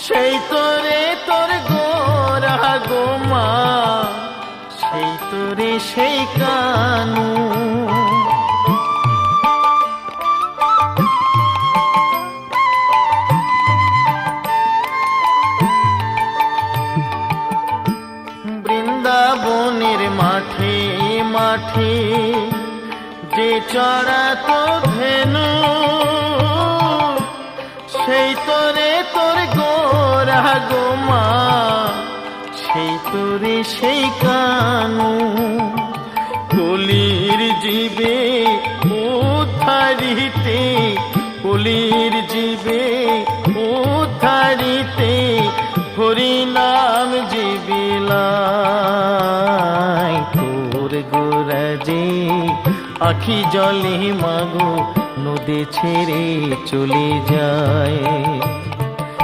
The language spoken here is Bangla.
সেই তোরে তোর গোরা গো মা, সেই তোরে সেই কানু। বৃন্দাবনের মাঠে মাঠে যে চড়াতো ধেনু, সেই তোরে তোর গোরা গো মা, সেই তোরে সেই কানু। কলির জীবে উদ্ধারিতে, কলির জীবে উদ্ধারিতে হরি নাম জীবিলায়। তোর গোরা যে আখি জলে মাগো নদী ছেড়ে চলে যায়।